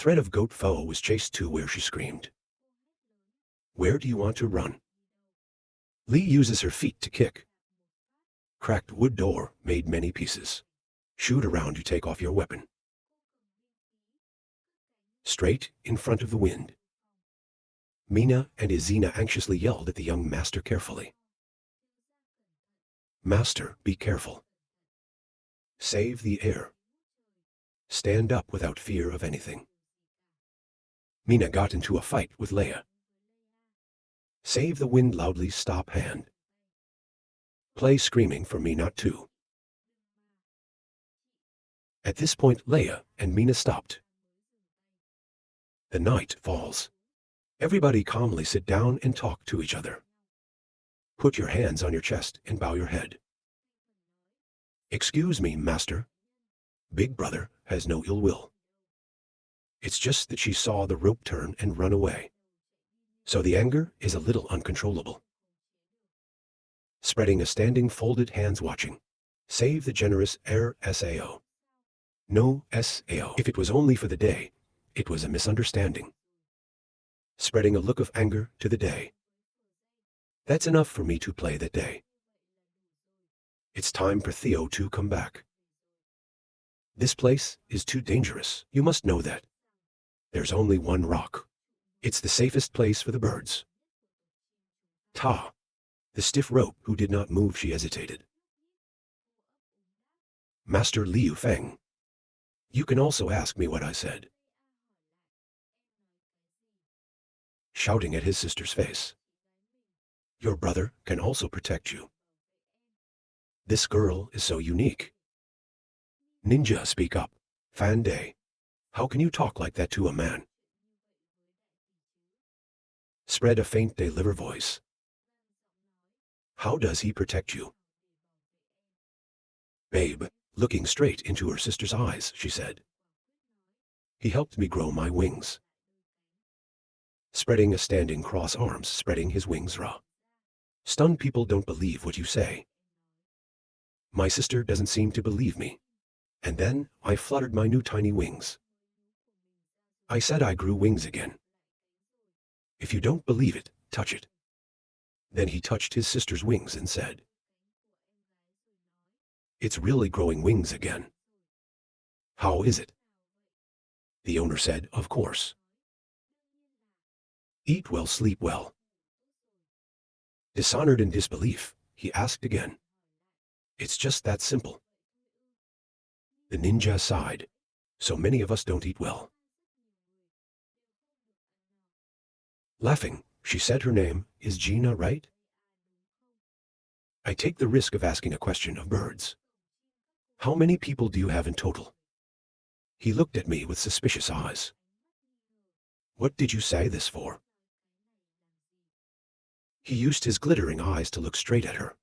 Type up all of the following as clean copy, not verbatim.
thread of goat foe was chased to where she screamed. Where do you want to run? Lee uses her feet to kick. Cracked wood door made many pieces. Shoot around, you take off your weapon. Straight in front of the wind. Mina and Izina anxiously yelled at the young master carefully. Master, be careful. Save the air. Stand up without fear of anything. Mina got into a fight with Leia. Save the wind loudly, stop hand. Play screaming for me not to. At this point Leia and Mina stopped. The night falls. Everybody calmly sit down and talk to each other. Put your hands on your chest and bow your head. Excuse me, master. Big brother has no ill will. It's just that she saw the rope turn and run away. So the anger is a little uncontrollable. Spreading a standing folded hands watching. Save the generous air SAO. No SAO. If it was only for the day, it was a misunderstanding. Spreading a look of anger to the day. That's enough for me to play that day. It's time for Theo to come back. This place is too dangerous, you must know that. There's only one rock. It's the safest place for the birds. Ta. The stiff rope who did not move, she hesitated. Master Liu Feng. You can also ask me what I said. Shouting at his sister's face. Your brother can also protect you. This girl is so unique. Ninja, speak up. Fan Day. How can you talk like that to a man? Spread a faint deliver voice. How does he protect you? Babe, looking straight into her sister's eyes, she said. He helped me grow my wings. Spreading a standing cross arms, spreading his wings raw. Stunned people don't believe what you say. My sister doesn't seem to believe me. And then I fluttered my new tiny wings. I said I grew wings again. If you don't believe it, touch it. Then he touched his sister's wings and said, It's really growing wings again. How is it? The owner said, Of course. Eat well, sleep well. Dishonored in disbelief, he asked again. It's just that simple. The ninja sighed. So many of us don't eat well. Laughing, she said her name is Gina, right? I take the risk of asking a question of birds. How many people do you have in total? He looked at me with suspicious eyes. What did you say this for? He used his glittering eyes to look straight at her.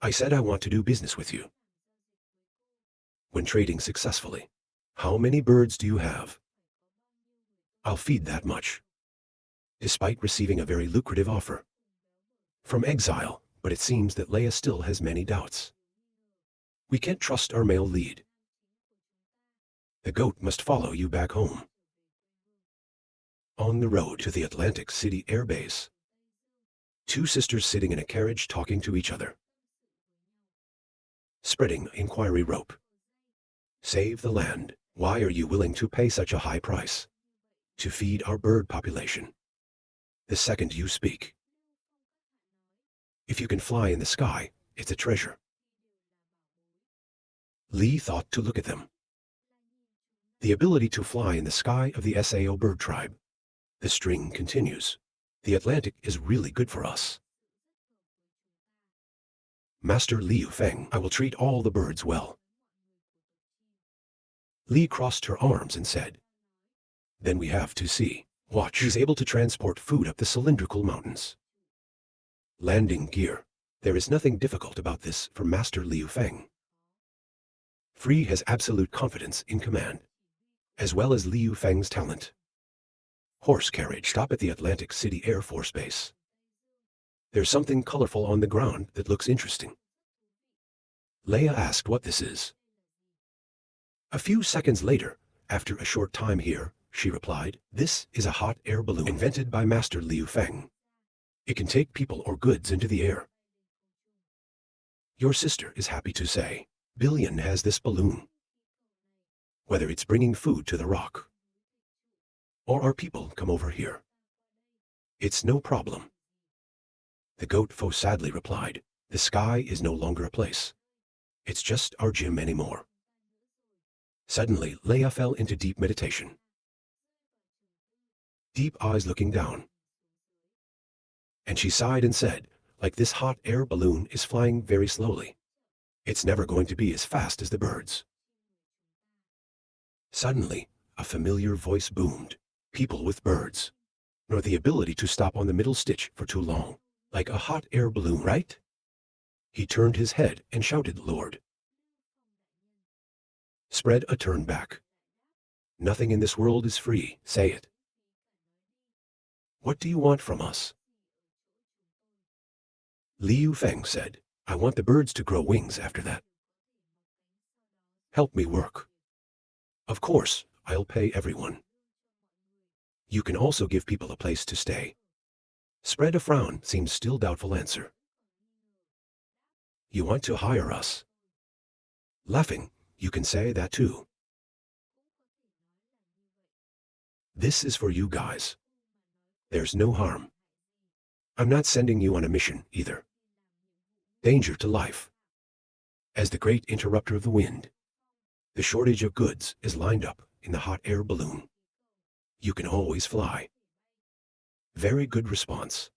I said I want to do business with you. When trading successfully, how many birds do you have? I'll feed that much. Despite receiving a very lucrative offer. From exile, but it seems that Leia still has many doubts. We can't trust our male lead. The goat must follow you back home. On the road to the Atlantic City Air Base. Two sisters sitting in a carriage talking to each other. Spreading inquiry rope. Save the land. Why are you willing to pay such a high price? To feed our bird population. The second you speak. If you can fly in the sky, it's a treasure. Lee thought to look at them. The ability to fly in the sky of the Sao bird tribe. The string continues. The Atlantic is really good for us. Master Liu Feng, I will treat all the birds well. Lee crossed her arms and said, Then we have to see. Watch. He's able to transport food up the cylindrical mountains. Landing gear. There is nothing difficult about this for Master Liu Feng. Free has absolute confidence in command, as well as Liu Feng's talent. Horse carriage. Stop at the Atlantic City Air Force Base. There's something colorful on the ground that looks interesting. Leia asked what this is. A few seconds later, After a short time here, she replied, this is a hot air balloon invented by Master Liu Feng. It can take people or goods into the air. Your sister is happy to say, Billion has this balloon. Whether it's bringing food to the rock, or our people come over here, it's no problem. The goat foe sadly replied, the sky is no longer a place. It's just our gym anymore. Suddenly, Leia fell into deep meditation. Deep eyes looking down. And she sighed and said, like this hot air balloon is flying very slowly. It's never going to be as fast as the birds. Suddenly, a familiar voice boomed. People with birds, nor the ability to stop on the middle stitch for too long. Like a hot air balloon, right? He turned his head and shouted, Lord. Spread a turn back. Nothing in this world is free, say it. What do you want from us? Liu Feng said, I want the birds to grow wings after that. Help me work. Of course, I'll pay everyone. You can also give people a place to stay. Spread a frown seems still doubtful answer. You want to hire us? Laughing, you can say that too. This is for you guys. There's no harm. I'm not sending you on a mission either. Danger to life. As the great interrupter of the wind, the shortage of goods is lined up in the hot air balloon. You can always fly. Very good response.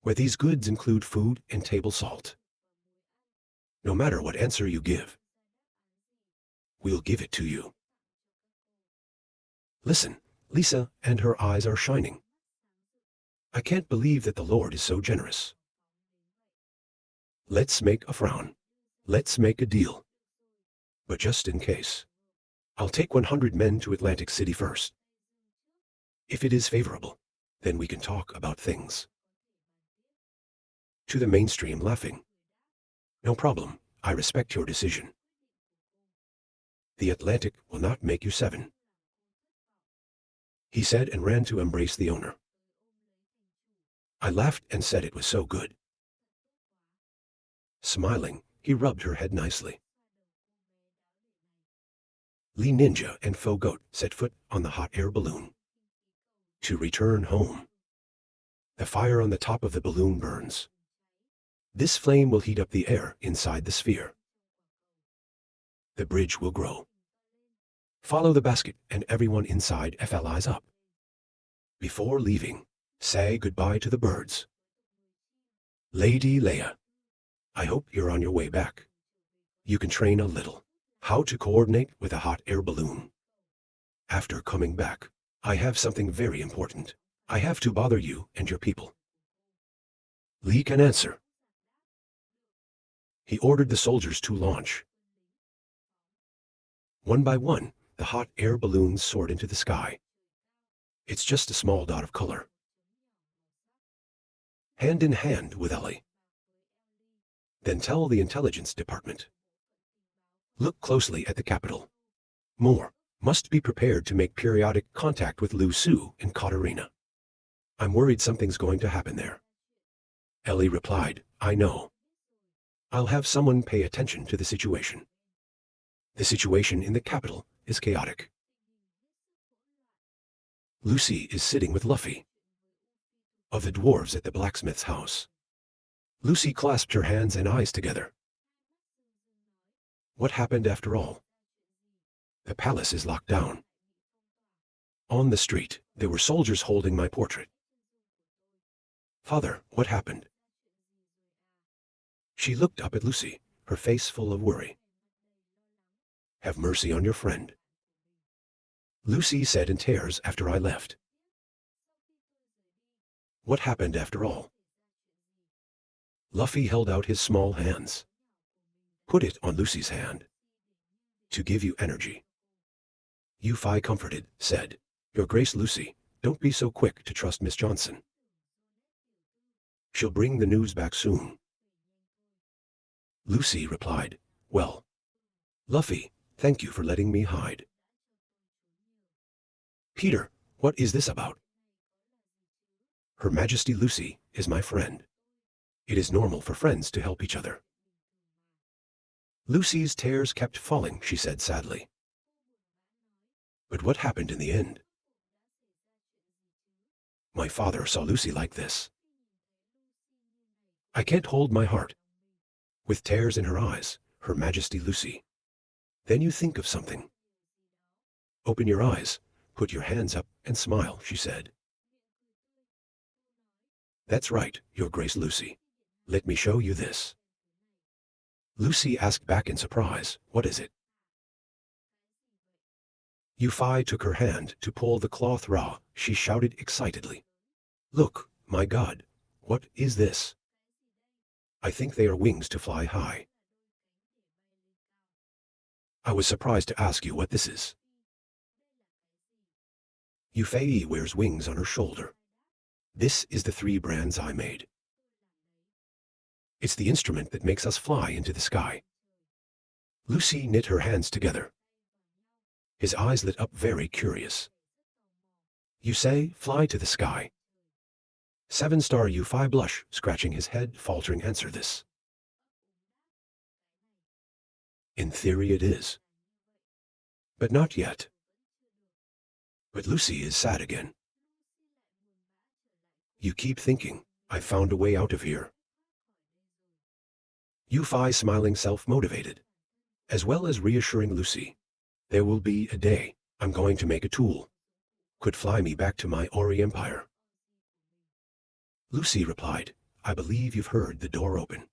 Where these goods include food and table salt. No matter what answer you give, we'll give it to you. Listen, Lisa and her eyes are shining. I can't believe that the Lord is so generous. Let's make a frown. Let's make a deal. But just in case, I'll take 100 men to Atlantic City first. If it is favorable, then we can talk about things. To the mainstream laughing. No problem, I respect your decision. The Atlantic will not make you 7. He said and ran to embrace the owner. I laughed and said it was so good. Smiling, he rubbed her head nicely. Lee Ninja and Faux Goat set foot on the hot air balloon. To return home. The fire on the top of the balloon burns. This flame will heat up the air inside the sphere. The bridge will grow. Follow the basket and everyone inside FLIs up. Before leaving, say goodbye to the birds. Lady Leia, I hope you're on your way back. You can train a little. How to coordinate with a hot air balloon. After coming back, I have something very important. I have to bother you and your people. Lee can answer. He ordered the soldiers to launch. One by one, the hot air balloons soared into the sky. It's just a small dot of color. Hand in hand with Ellie. Then tell the intelligence department. Look closely at the capital. More. Must be prepared to make periodic contact with Lu Su and Katarina. I'm worried something's going to happen there. Ellie replied, I know. I'll have someone pay attention to the situation. The situation in the capital is chaotic. Lucy is sitting with Luffy of the dwarves at the blacksmith's house. Lucy clasped her hands and eyes together. What happened after all? The palace is locked down. On the street, there were soldiers holding my portrait. Father, what happened? She looked up at Lucy, her face full of worry. Have mercy on your friend. Lucy said in tears after I left. What happened after all? Luffy held out his small hands. Put it on Lucy's hand. To give you energy. Yu-Fi comforted, said, Your Grace Lucy, don't be so quick to trust Miss Johnson. She'll bring the news back soon. Lucy replied, Well, Luffy, thank you for letting me hide. Peter, what is this about? Her Majesty Lucy is my friend. It is normal for friends to help each other. Lucy's tears kept falling, she said sadly. But what happened in the end? My father saw Lucy like this. I can't hold my heart. With tears in her eyes, Her Majesty Lucy. Then you think of something. Open your eyes, put your hands up and smile, she said. That's right, Your Grace Lucy. Let me show you this. Lucy asked back in surprise, what is it? Yufei took her hand to pull the cloth raw. She shouted excitedly. Look, my God, what is this? I think they are wings to fly high. I was surprised to ask you what this is. Yufei wears wings on her shoulder. This is the 3 brands I made. It's the instrument that makes us fly into the sky. Lucy knit her hands together. His eyes lit up very curious. You say, fly to the sky. 7-star Yufei blush, scratching his head, faltering answer this. In theory it is. But not yet. But Lucy is sad again. You keep thinking, I found a way out of here. Yufei smiling self-motivated, as well as reassuring Lucy. There will be a day, I'm going to make a tool. Could fly me back to my Ori Empire. Lucy replied, I believe you've heard the door open.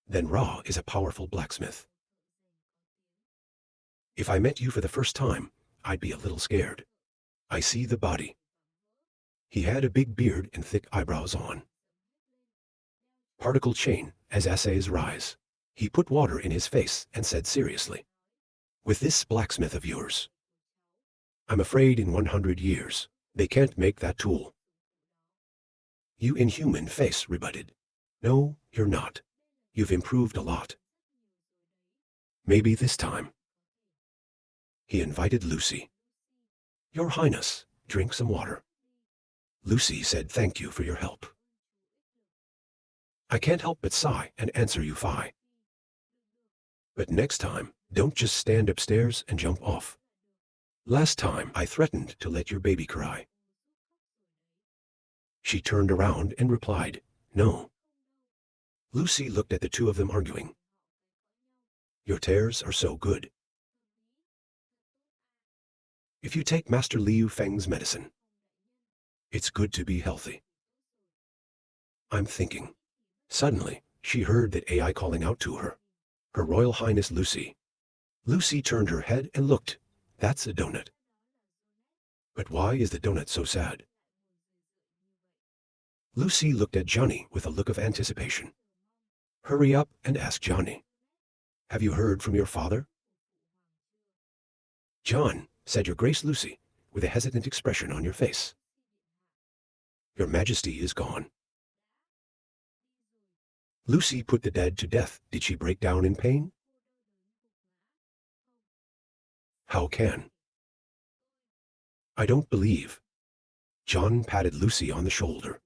Then Ra is a powerful blacksmith. If I met you for the first time, I'd be a little scared. I see the body. He had a big beard and thick eyebrows on. Particle chain, as assays rise. He put water in his face and said seriously. With this blacksmith of yours, I'm afraid in 100 years, they can't make that tool. You inhuman face rebutted. No, you're not. You've improved a lot. Maybe this time. He invited Lucy. Your Highness, drink some water. Lucy said thank you for your help. I can't help but sigh and answer Yufei. But next time, don't just stand upstairs and jump off. Last time I threatened to let your baby cry. She turned around and replied, no. Lucy looked at the 2 of them arguing. Your tears are so good. If you take Master Liu Feng's medicine, it's good to be healthy. I'm thinking. Suddenly, she heard that AI calling out to her. Her Royal Highness Lucy. Lucy turned her head and looked. That's a donut. But why is the donut so sad? Lucy looked at Johnny with a look of anticipation. Hurry up and ask Johnny. Have you heard from your father? John, said Your Grace Lucy, with a hesitant expression on your face. Your Majesty is gone. Lucy put the dead to death. Did she break down in pain? How can? I don't believe. John patted Lucy on the shoulder.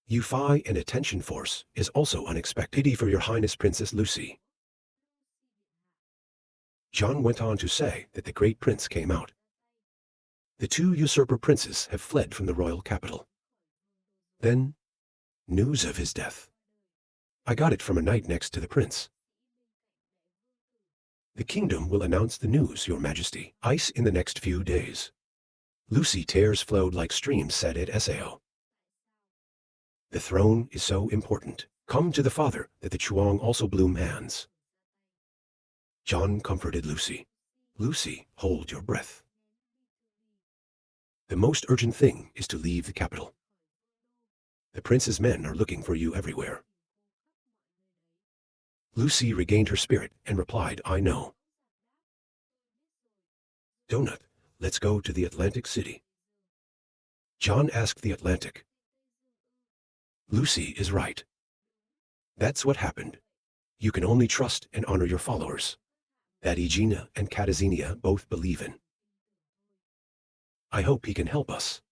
Yufei and attention force is also unexpected. Pity for Your Highness Princess Lucy. John went on to say that the great prince came out. The 2 usurper princes have fled from the royal capital. Then, news of his death. I got it from a knight next to the prince. The kingdom will announce the news, Your Majesty, ice in the next few days. Lucy tears flowed like streams, said at Sao. The throne is so important. Come to the father that the Chuang also bloom hands. John comforted Lucy. Lucy, hold your breath. The most urgent thing is to leave the capital. The prince's men are looking for you everywhere. Lucy regained her spirit and replied, I know. Donut, let's go to the Atlantic City. John asked the Atlantic. Lucy is right. That's what happened. You can only trust and honor your followers. that Egina and Catazenia both believe in. I hope he can help us.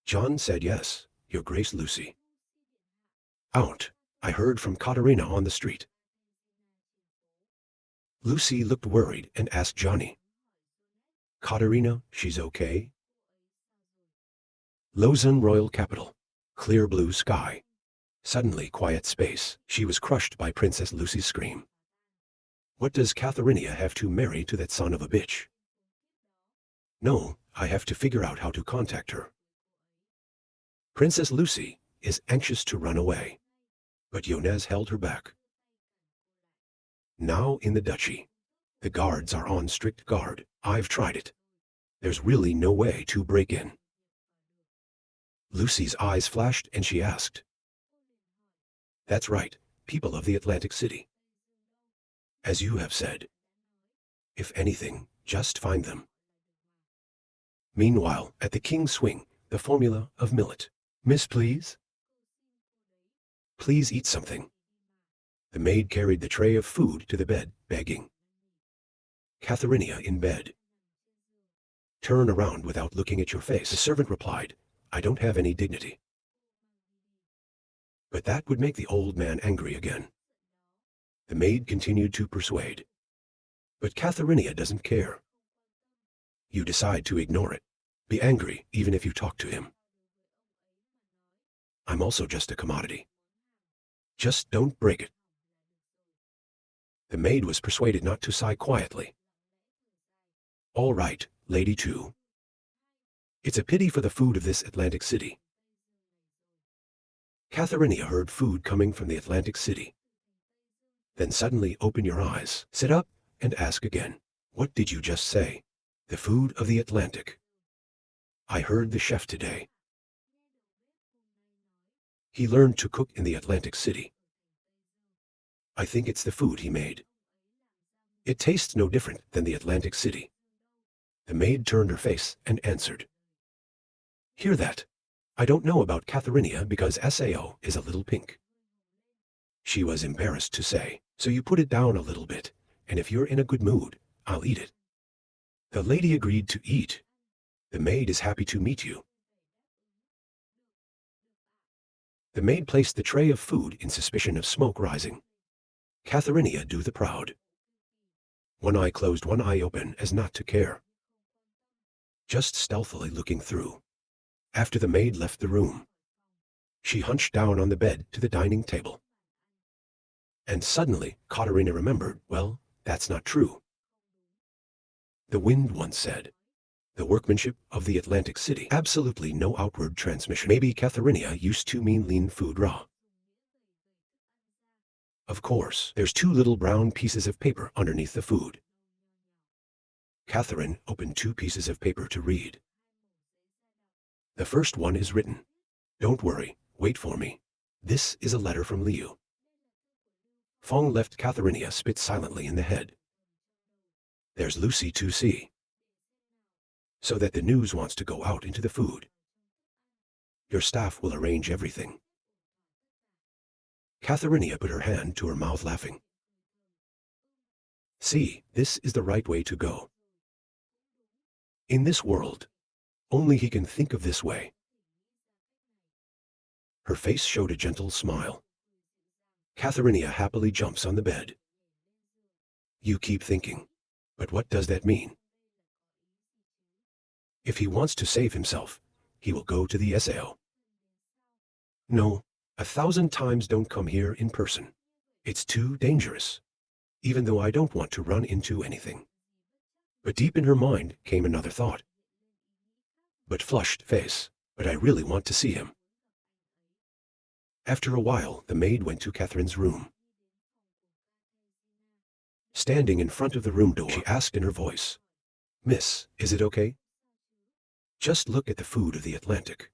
John said yes, Your Grace Lucy. Out, I heard from Katerina on the street. Lucy looked worried and asked Johnny. Katerina, she's okay? Lausanne Royal Capital. Clear blue sky. Suddenly quiet space. She was crushed by Princess Lucy's scream. What does Catherina have to marry to that son of a bitch? No, I have to figure out how to contact her. Princess Lucy is anxious to run away, but Yonez held her back. Now in the duchy. The guards are on strict guard. I've tried it. There's really no way to break in. Lucy's eyes flashed and she asked. That's right, people of the Atlantic City. As you have said. If anything, just find them. Meanwhile, at the King's Swing, the formula of millet. Miss, please? Please eat something. The maid carried the tray of food to the bed, begging. Catherina in bed. Turn around without looking at your face. The servant replied, I don't have any dignity. But that would make the old man angry again. The maid continued to persuade. But Catherina doesn't care. You decide to ignore it. Be angry even if you talk to him. I'm also just a commodity. Just don't break it. The maid was persuaded not to sigh quietly. All right, Lady 2. It's a pity for the food of this Atlantic City. Catherina heard food coming from the Atlantic City. Then suddenly open your eyes, sit up, and ask again. What did you just say? The food of the Atlantic. I heard the chef today. He learned to cook in the Atlantic City. I think it's the food he made. It tastes no different than the Atlantic City. The maid turned her face and answered. Hear that? I don't know about Catherina because SAO is a little pink. She was embarrassed to say, so you put it down a little bit, and if you're in a good mood, I'll eat it. The lady agreed to eat. The maid is happy to meet you. The maid placed the tray of food in suspicion of smoke rising. Catherina do the proud. One eye closed, one eye open as not to care. Just stealthily looking through. After the maid left the room, she hunched down on the bed to the dining table. And suddenly, Katerina remembered, well, that's not true. The wind once said, the workmanship of the Atlantic City, absolutely no outward transmission. Maybe Catherina used to mean lean food raw. Of course, there's 2 little brown pieces of paper underneath the food. Catherine opened 2 pieces of paper to read. The first one is written. Don't worry, wait for me. This is a letter from Liu. Fong left Catherina spit silently in the head. There's Lucy to see. So that the news wants to go out into the food. Your staff will arrange everything. Catherina put her hand to her mouth laughing. See, this is the right way to go. In this world, only he can think of this way. Her face showed a gentle smile. Catherina happily jumps on the bed. You keep thinking, but what does that mean? If he wants to save himself, he will go to the SAO. No, 1,000 times don't come here in person. It's too dangerous, even though I don't want to run into anything. But deep in her mind came another thought. But flushed face, but I really want to see him. After a while, the maid went to Catherine's room. Standing in front of the room door, she asked in her voice, Miss, is it okay? Just look at the food of the Atlantic.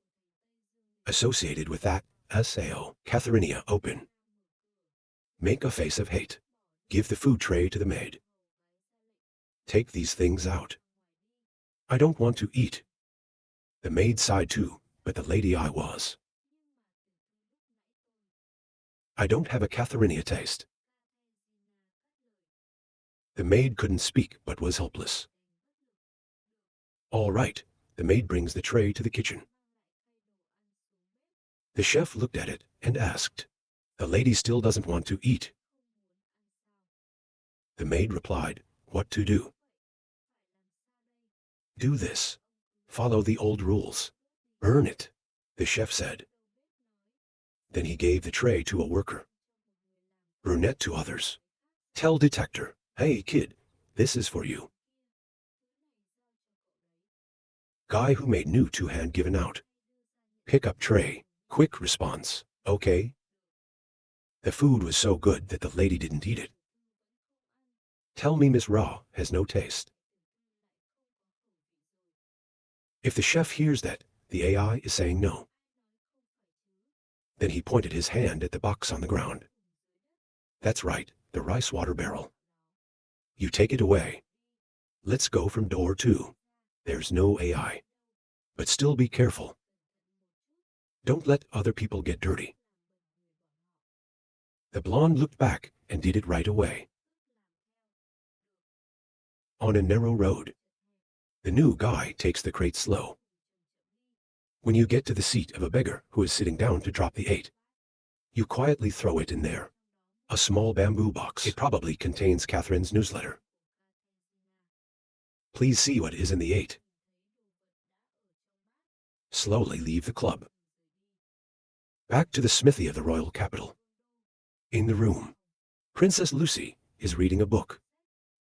Associated with that, SAO, Catherina open. Make a face of hate. Give the food tray to the maid. Take these things out. I don't want to eat. The maid sighed too, but the lady I was. I don't have a Catherina taste. The maid couldn't speak but was helpless. All right, the maid brings the tray to the kitchen. The chef looked at it and asked, "The lady still doesn't want to eat." The maid replied, "What to do?" "Do this. Follow the old rules. Earn it," the chef said. Then he gave the tray to a worker. Brunette to others. Tell detector, "Hey kid, this is for you." Guy who made new two-hand given out. Pick up tray. Quick response, "Okay." The food was so good that the lady didn't eat it. Tell me Miss Raw has no taste. If the chef hears that, the AI is saying no. Then he pointed his hand at the box on the ground. That's right, the rice water barrel. You take it away. Let's go from door 2. There's no AI. But still be careful. Don't let other people get dirty. The blonde looked back and did it right away. On a narrow road. The new guy takes the crate slow. When you get to the seat of a beggar who is sitting down to drop the 8, you quietly throw it in there. A small bamboo box. It probably contains Catherine's newsletter. Please see what is in the 8. Slowly leave the club. Back to the smithy of the royal capital. In the room, Princess Lucy is reading a book,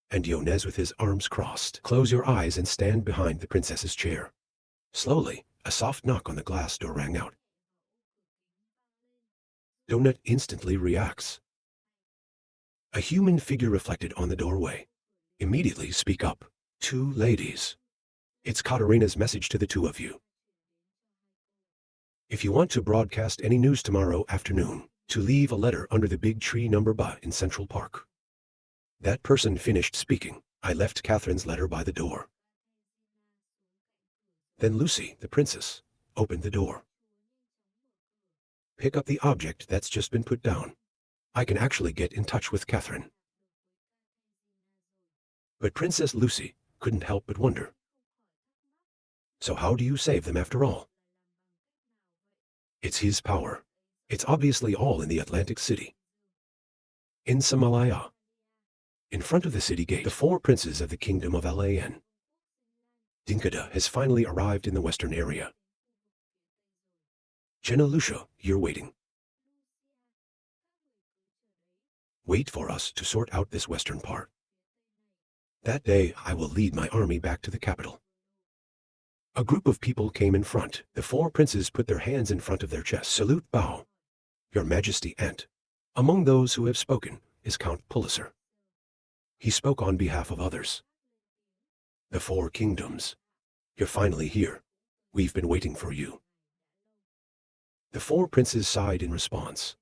and Yonez with his arms crossed. Close your eyes and stand behind the princess's chair. Slowly, a soft knock on the glass door rang out. Donut instantly reacts. A human figure reflected on the doorway. Immediately speak up. 2 ladies. It's Katarina's message to the 2 of you. If you want to broadcast any news tomorrow afternoon, to leave a letter under the big tree number ba in Central Park. That person finished speaking. I left Catherine's letter by the door. Then Lucy, the princess, opened the door. Pick up the object that's just been put down. I can actually get in touch with Catherine. But Princess Lucy couldn't help but wonder. So how do you save them after all? It's his power. It's obviously all in the Atlantic City. In Somalia. In front of the city gate, the 4 princes of the kingdom of Lan. Dinkada has finally arrived in the western area. Jenna Lucia, you're waiting. Wait for us to sort out this western part. That day I will lead my army back to the capital. A group of people came in front. The 4 princes put their hands in front of their chests. Salute, bow. Your Majesty, Aunt. Among those who have spoken is Count Pulitzer. He spoke on behalf of others. The 4 kingdoms. You're finally here. We've been waiting for you. The 4 princes sighed in response.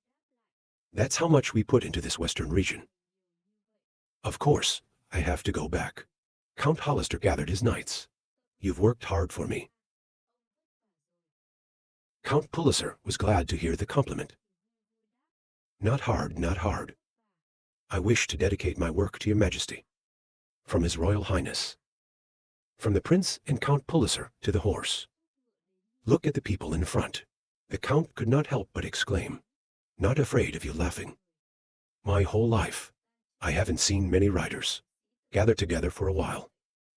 That's how much we put into this western region. Of course, I have to go back. Count Hollister gathered his knights. You've worked hard for me. Count Pulitzer was glad to hear the compliment. Not hard, not hard. I wish to dedicate my work to your Majesty. From His Royal Highness. From the prince and Count Pulitzer to the horse. Look at the people in front. The Count could not help but exclaim. Not afraid of you laughing. My whole life, I haven't seen many riders gather together for a while.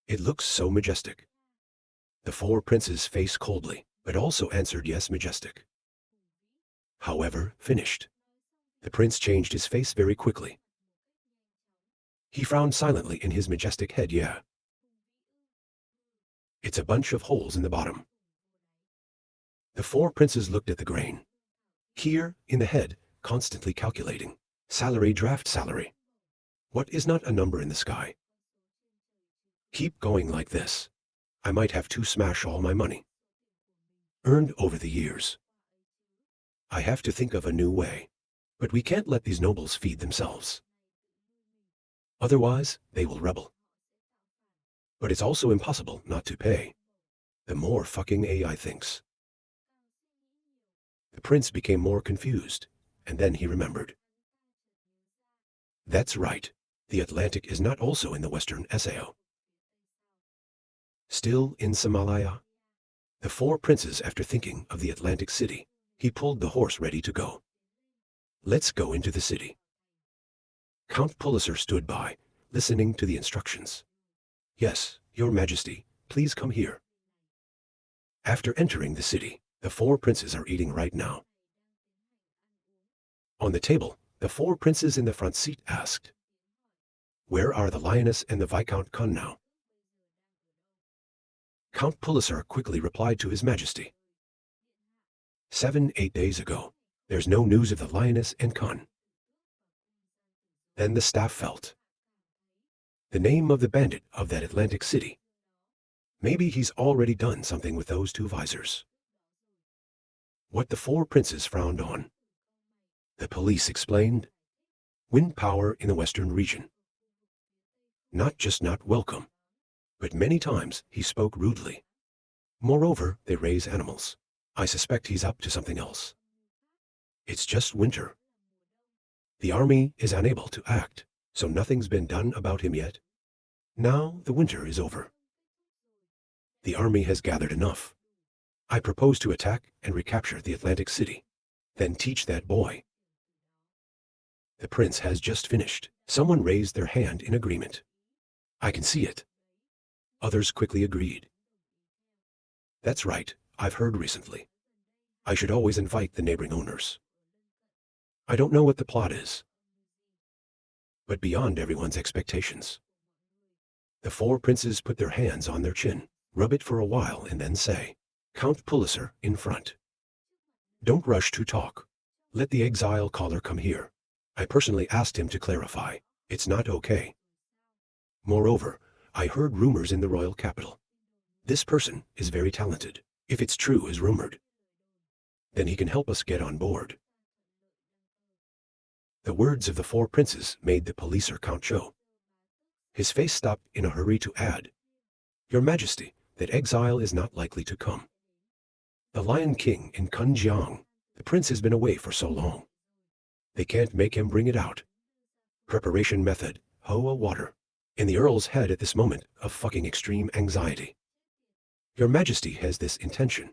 It looks so majestic. The 4 princes faced coldly, but also answered yes, majestic. However, finished. The prince changed his face very quickly. He frowned silently in his majestic head. Yeah. It's a bunch of holes in the bottom. The 4 princes looked at the grain. Here, in the head, constantly calculating. Salary, draft salary. What is not a number in the sky? Keep going like this. I might have to smash all my money. Earned over the years. I have to think of a new way. But we can't let these nobles feed themselves. Otherwise, they will rebel. But it's also impossible not to pay. The more fucking AI thinks. The prince became more confused, and then he remembered. That's right. The Atlantic is not also in the western Sao. Still in Somalia? The four princes, after thinking of the Atlantic city, he pulled the horse ready to go. Let's go into the city. Count Pulitzer stood by, listening to the instructions. Yes, Your Majesty, please come here. After entering the city, the four princes are eating right now. On the table, the four princes in the front seat asked, "Where are the lioness and the Viscount Kun now?" Count Pulitzer quickly replied to His Majesty. 7-8 days ago. There's no news of the lioness and Kun. Then the staff felt. The name of the bandit of that Atlantic city. Maybe he's already done something with those two visors. What the four princes frowned on. The police explained. Wind power in the western region. Not just not welcome, but many times he spoke rudely. Moreover, they raise animals. I suspect he's up to something else. It's just winter. The army is unable to act, so nothing's been done about him yet. Now the winter is over. The army has gathered enough. I propose to attack and recapture the Atlantic city, then teach that boy. The prince has just finished. Someone raised their hand in agreement. I can see it. Others quickly agreed. That's right, I've heard recently. I should always invite the neighboring owners. I don't know what the plot is, but beyond everyone's expectations. The four princes put their hands on their chin, rub it for a while, and then say, Count Pulitzer in front. Don't rush to talk. Let the exile caller come here. I personally asked him to clarify. It's not okay. Moreover, I heard rumors in the royal capital. This person is very talented, if it's true as rumored. Then he can help us get on board. The words of the four princes made the policer Count Cho. His face stopped in a hurry to add, Your Majesty, that exile is not likely to come. The Lion King in Kunjiang, the prince has been away for so long. They can't make him bring it out. Preparation method, Hoa water. In the Earl's head at this moment of fucking extreme anxiety. Your Majesty has this intention.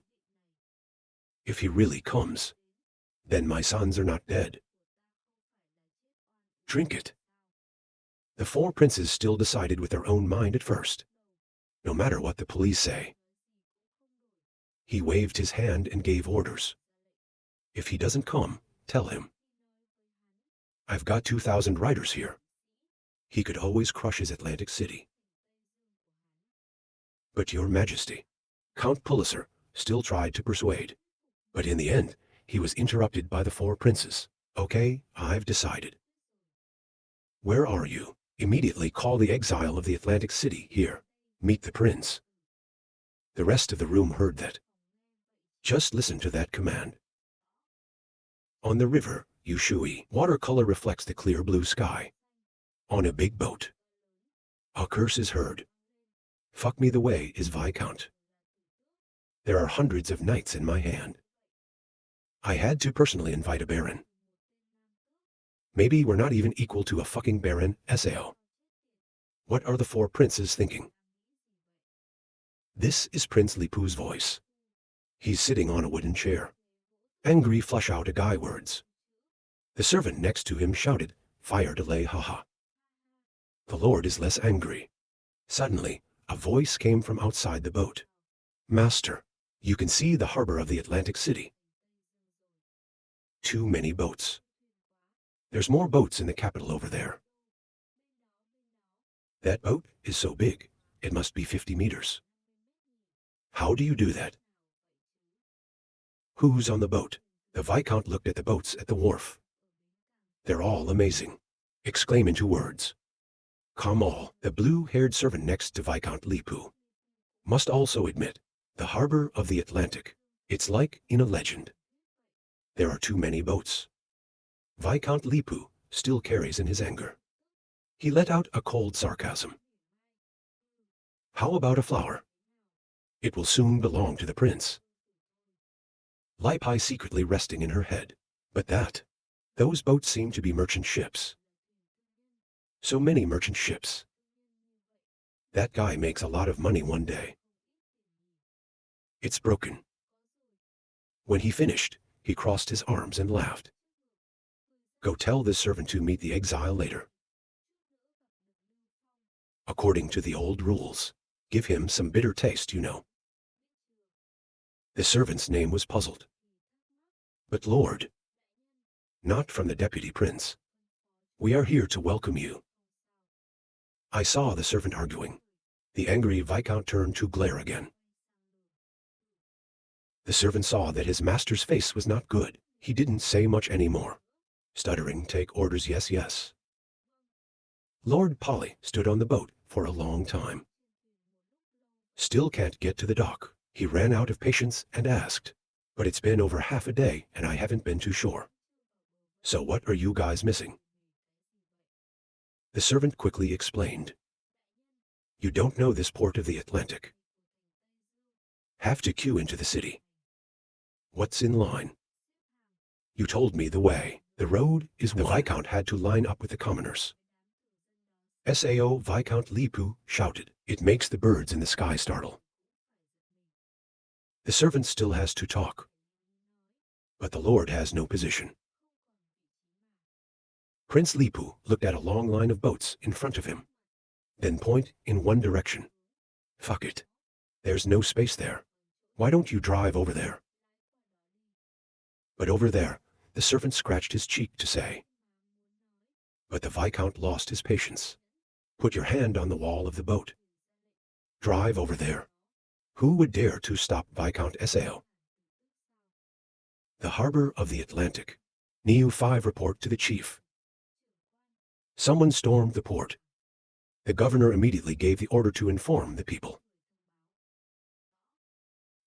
If he really comes, then my sons are not dead. Drink it. The four princes still decided with their own mind at first, no matter what the police say. He waved his hand and gave orders. If he doesn't come, tell him. I've got 2,000 riders here. He could always crush his Atlantic city. But Your Majesty, Count Pulitzer still tried to persuade. But in the end, he was interrupted by the four princes. Okay, I've decided. Where are you? Immediately call the exile of the Atlantic city here. Meet the prince. The rest of the room heard that. Just listen to that command. On the river, Yushui, watercolor reflects the clear blue sky. On a big boat. A curse is heard. Fuck me the way is Viscount. There are hundreds of knights in my hand. I had to personally invite a baron. Maybe we're not even equal to a fucking baron, Sao. What are the four princes thinking? This is Prince Lipu's voice. He's sitting on a wooden chair. Angry flush out a guy words. The servant next to him shouted, Fire delay, haha. The Lord is less angry. Suddenly, a voice came from outside the boat. Master, you can see the harbor of the Atlantic city. Too many boats. There's more boats in the capital over there. That boat is so big, it must be 50 meters. How do you do that? Who's on the boat? The Viscount looked at the boats at the wharf. They're all amazing. Exclaim in 2 words. Come all, the blue-haired servant next to Viscount Lipu. Must also admit, the harbor of the Atlantic, it's like in a legend. There are too many boats. Viscount Lipu still carries in his anger. He let out a cold sarcasm. How about a flower? It will soon belong to the prince. Lipai secretly resting in her head. But those boats seem to be merchant ships. So many merchant ships. That guy makes a lot of money one day. It's broken. When he finished, he crossed his arms and laughed. Go tell this servant to meet the exile later. According to the old rules, give him some bitter taste, you know. The servant's name was puzzled. But Lord, not from the deputy prince. We are here to welcome you. I saw the servant arguing. The angry viscount turned to glare again. The servant saw that his master's face was not good. He didn't say much anymore. Stuttering, take orders, yes, yes. Lord Polly stood on the boat for a long time. Still can't get to the dock. He ran out of patience and asked, but it's been over half a day and I haven't been to shore. So what are you guys missing? The servant quickly explained. You don't know this port of the Atlantic. Have to queue into the city. What's in line? You told me the way. The road is the Viscount had to line up with the commoners. Sao Viscount Lipu shouted. It makes the birds in the sky startle. The servant still has to talk. But the Lord has no position. Prince Lipu looked at a long line of boats in front of him. Then point in one direction. Fuck it. There's no space there. Why don't you drive over there? But over there, the servant scratched his cheek to say. But the Viscount lost his patience. Put your hand on the wall of the boat. Drive over there. Who would dare to stop Viscount Sao? The harbor of the Atlantic. Neu 5 report to the chief. Someone stormed the port. The governor immediately gave the order to inform the people.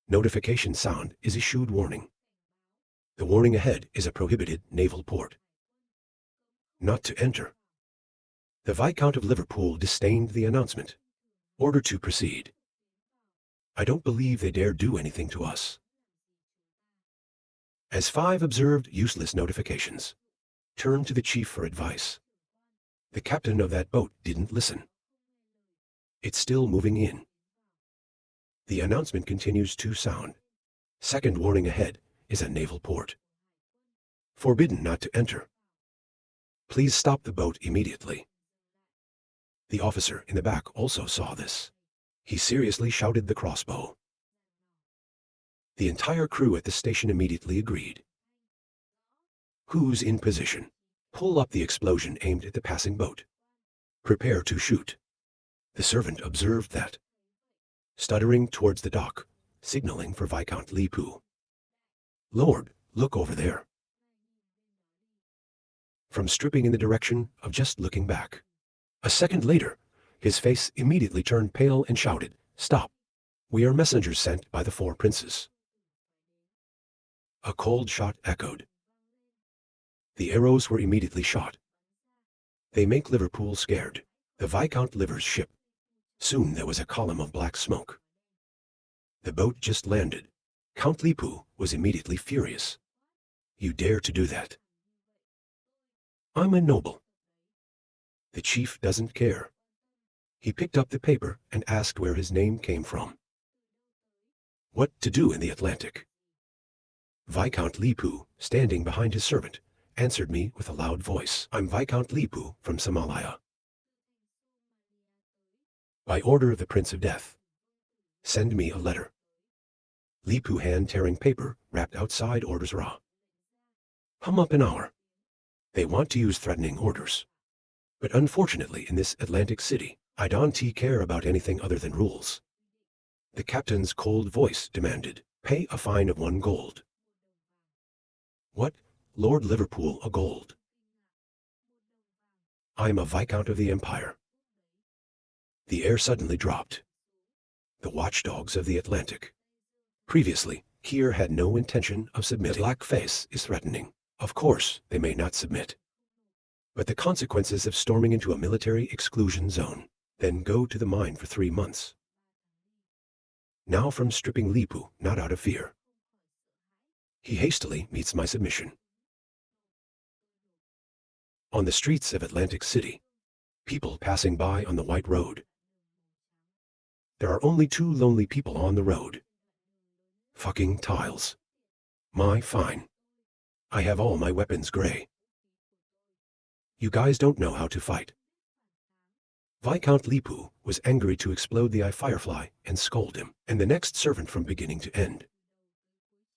Notification sound is issued warning. The warning ahead is a prohibited naval port. Not to enter. The Viscount of Liverpool disdained the announcement. Order to proceed. I don't believe they dare do anything to us. As 5 observed useless notifications, turned to the chief for advice. The captain of that boat didn't listen. It's still moving in. The announcement continues to sound. Second warning ahead is a naval port. Forbidden not to enter. Please stop the boat immediately. The officer in the back also saw this. He seriously shouted the crossbow. The entire crew at the station immediately agreed. Who's in position? Pull up the explosion aimed at the passing boat. Prepare to shoot. The servant observed that. Stuttering towards the dock, signaling for Viscount Lipu. Lord, look over there. From stripping in the direction of just looking back. A second later, his face immediately turned pale and shouted, Stop. We are messengers sent by the 4 princes. A cold shot echoed. The arrows were immediately shot. They make Liverpool scared. The Viscount Liver's ship. Soon there was a column of black smoke. The boat just landed. Count Lipu was immediately furious. You dare to do that? I'm a noble. The chief doesn't care. He picked up the paper and asked where his name came from. What to do in the Atlantic? Viscount Lipu, standing behind his servant, answered me with a loud voice. I'm Viscount Lipu from Somalia. By order of the Prince of Death. Send me a letter. Lipu hand tearing paper wrapped outside orders raw. Hum up an hour. They want to use threatening orders. But unfortunately in this Atlantic city, I don't care about anything other than rules. The captain's cold voice demanded, pay a fine of 1 gold. What? Lord Liverpool a gold? I'm a Viscount of the Empire. The air suddenly dropped. The watchdogs of the Atlantic. Previously, Kier had no intention of submitting. The black face is threatening. Of course, they may not submit. But the consequences of storming into a military exclusion zone, then go to the mine for 3 months. Now from stripping Lipu, not out of fear. He hastily meets my submission. On the streets of Atlantic City, People passing by on the white road. There are only 2 lonely people on the road. Fucking tiles. My fine. I have all my weapons gray. You guys don't know how to fight. Viscount Lipu was angry to explode the eye firefly and scold him, and the next servant from beginning to end.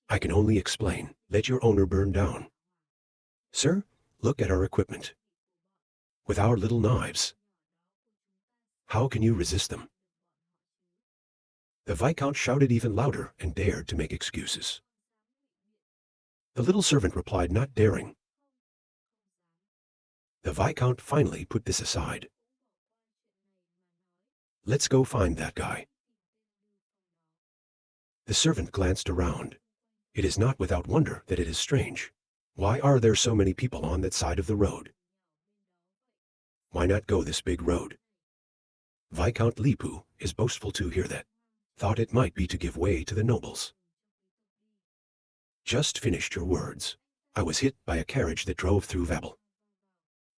I can only explain, let your owner burn down. Sir, look at our equipment. With our little knives. How can you resist them? The Viscount shouted even louder and dared to make excuses. The little servant replied, not daring. The Viscount finally put this aside. Let's go find that guy. The servant glanced around. It is not without wonder that it is strange. Why are there so many people on that side of the road? Why not go this big road? Viscount Lipu is boastful to hear that. Thought it might be to give way to the nobles. Just finished your words. I was hit by a carriage that drove through Vabel.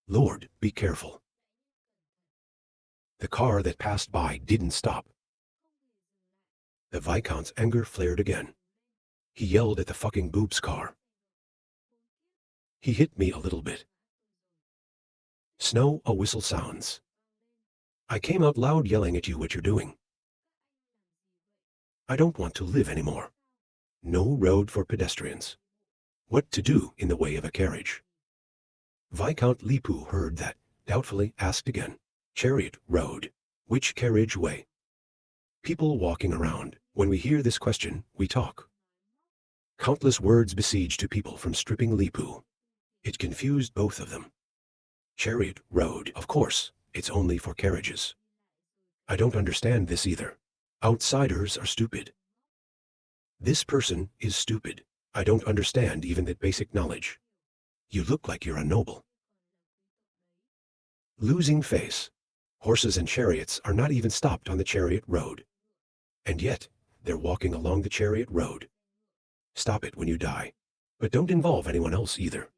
Lord, be careful. The car that passed by didn't stop. The Viscount's anger flared again. He yelled at the fucking boob's car. He hit me a little bit. Snow, a whistle sounds. I came out loud yelling at you what you're doing. I don't want to live anymore. No road for pedestrians. What to do in the way of a carriage? Viscount Lipu heard that, doubtfully asked again. Chariot road. Which carriage way? People walking around. When we hear this question, we talk. Countless words besieged to people from stripping Lipu. It confused both of them. Chariot road, of course, it's only for carriages. I don't understand this either. Outsiders are stupid. This person is stupid. I don't understand even that basic knowledge. You look like you're a noble. Losing face. Horses and chariots are not even stopped on the chariot road. And yet, they're walking along the chariot road. Stop it when you die. But don't involve anyone else either.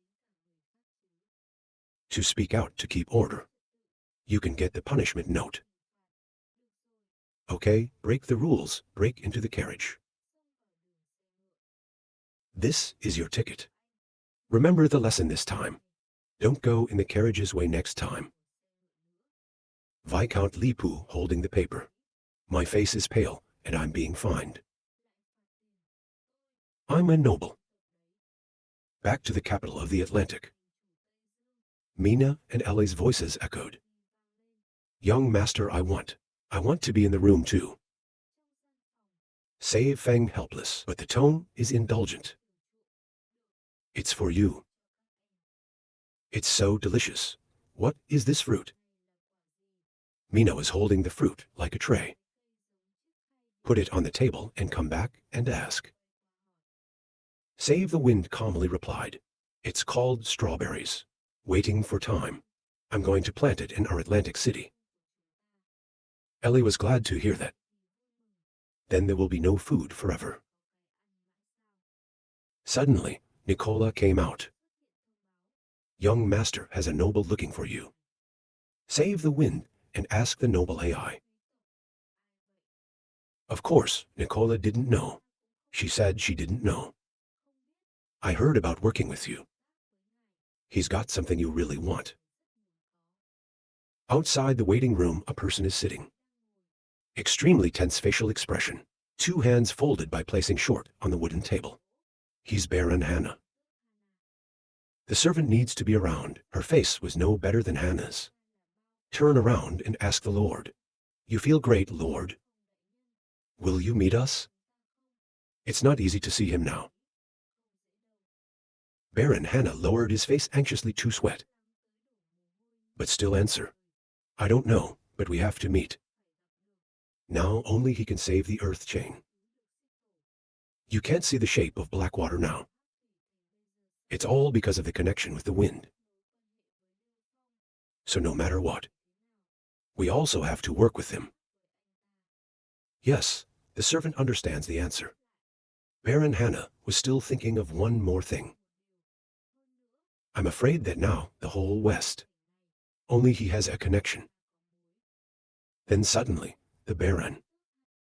To speak out to keep order. You can get the punishment note. Okay, break the rules, break into the carriage. This is your ticket. Remember the lesson this time. Don't go in the carriage's way next time. Viscount Lipu holding the paper. My face is pale, and I'm being fined. I'm a noble. Back to the capital of the Atlantic. Mina and Ellie's voices echoed. Young master, I want to be in the room too. Save Feng helpless, but the tone is indulgent. It's for you. It's so delicious. What is this fruit? Mina was holding the fruit like a tray. Put it on the table and come back and ask. Save the Wind calmly replied. It's called strawberries. Waiting for time. I'm going to plant it in our Atlantic city. Ellie was glad to hear that. Then there will be no food forever. Suddenly, Nicola came out. Young master has a noble looking for you. Save the Wind and ask the noble AI. Of course, Nicola didn't know. She said she didn't know. I heard about working with you. He's got something you really want. Outside the waiting room, a person is sitting. Extremely tense facial expression. 2 hands folded by placing short on the wooden table. He's Baron Hannah. The servant needs to be around. Her face was no better than Hannah's. Turn around and ask the Lord. You feel great, Lord. Will you meet us? It's not easy to see him now. Baron Hannah lowered his face anxiously to sweat. But still answer. I don't know, but we have to meet. Now only he can save the earth chain. You can't see the shape of Blackwater now. It's all because of the connection with the wind. So no matter what, we also have to work with him. Yes, the servant understands the answer. Baron Hannah was still thinking of one more thing. I'm afraid that now the whole West, only he has a connection. Then suddenly, the Baron